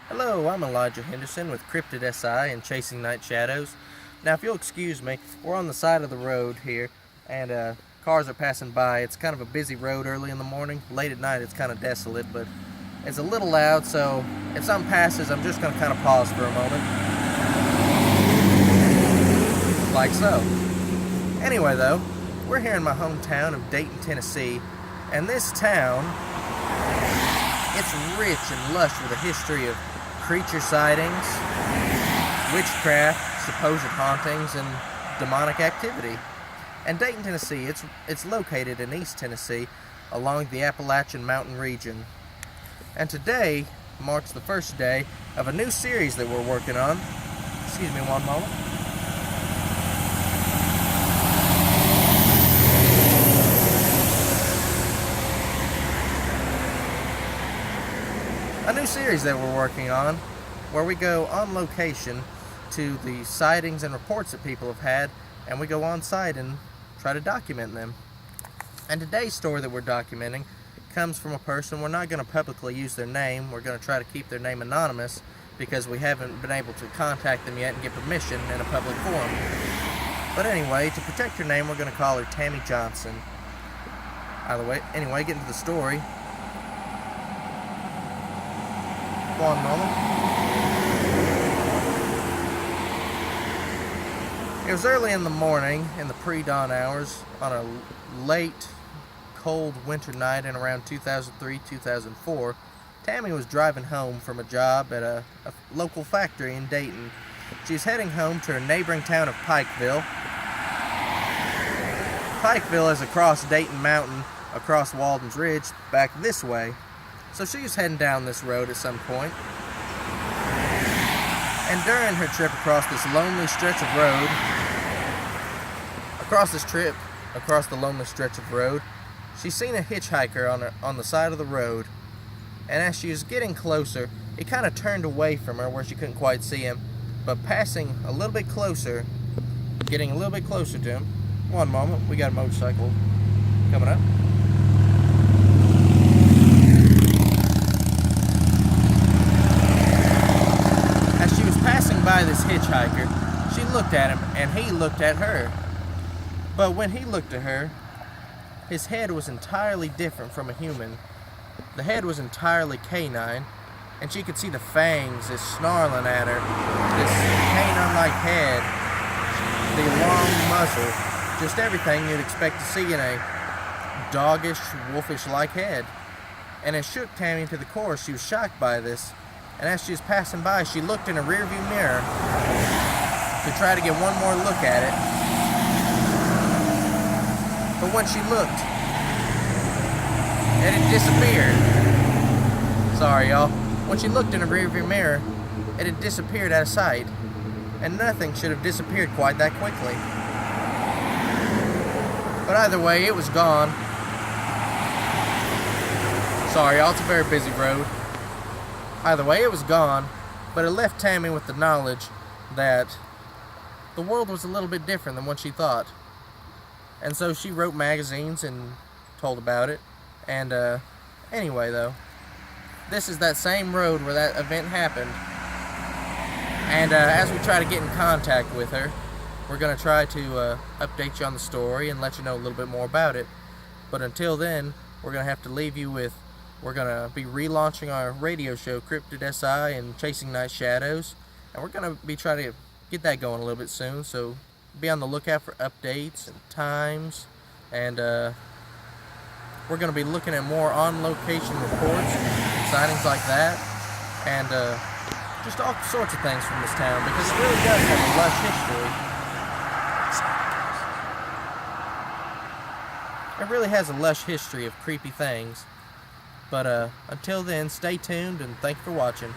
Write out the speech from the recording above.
Hello, I'm Elijah Henderson with Cryptid SI and Chasing Night Shadows. Now, if you'll excuse me, we're on the side of the road here, and cars are passing by. It's kind of a busy road early in the morning. Late at night, it's kind of desolate, but it's a little loud, so if something passes, I'm just going to kind of pause for a moment. Like so. Anyway, though, we're here in my hometown of Dayton, Tennessee, and this town, it's rich and lush with a history of creature sightings, witchcraft, supposed hauntings, and demonic activity. And Dayton, Tennessee, it's located in East Tennessee along the Appalachian Mountain region. And today marks the first day of a new series that we're working on. Excuse me one moment. A new series that we're working on where we go on location to the sightings and reports that people have had, and we go on site and try to document them. And today's story that we're documenting comes from a person. We're not going to publicly use their name. We're going to try to keep their name anonymous because we haven't been able to contact them yet and get permission in a public forum. But anyway, to protect her name, we're going to call her Tammy Johnson. Anyway, getting to the story. One moment. It was early in the morning, in the pre-dawn hours, on a late, cold winter night in around 2003-2004. Tammy was driving home from a job at a local factory in Dayton. She was heading home to her neighboring town of Pikeville. Pikeville is across Dayton Mountain, across Walden's Ridge, back this way. So she was heading down this road at some point. And during her trip across this lonely stretch of road, she seen a hitchhiker on the side of the road. And as she was getting closer, he kind of turned away from her where she couldn't quite see him. But passing a little bit closer, getting a little bit closer to him. One moment, we got a motorcycle coming up. By this hitchhiker, she looked at him and he looked at her. But when he looked at her, his head was entirely different from a human. The head was entirely canine, and she could see the fangs just snarling at her, this canine-like head, the long muzzle, just everything you'd expect to see in a doggish, wolfish-like head. And it shook Tammy to the core. She was shocked by this. And as she was passing by, she looked in a rearview mirror to try to get one more look at it. But when she looked, it had disappeared. Sorry, y'all. When she looked in a rearview mirror, it had disappeared out of sight. And nothing should have disappeared quite that quickly. But either way, it was gone. Sorry, y'all. It's a very busy road. Either way, it was gone, but it left Tammy with the knowledge that the world was a little bit different than what she thought. And so she wrote magazines and told about it. And anyway, though, this is that same road where that event happened. And as we try to get in contact with her, we're going to try to update you on the story and let you know a little bit more about it. But until then, we're going to have to leave you with, we're going to be relaunching our radio show, Cryptid SI and Chasing Night Shadows. And we're going to be trying to get that going a little bit soon. So be on the lookout for updates and times. And we're going to be looking at more on-location reports, sightings like that. And just all sorts of things from this town. Because it really does have a lush history. It really has a lush history of creepy things. But until then, stay tuned and thanks for watching.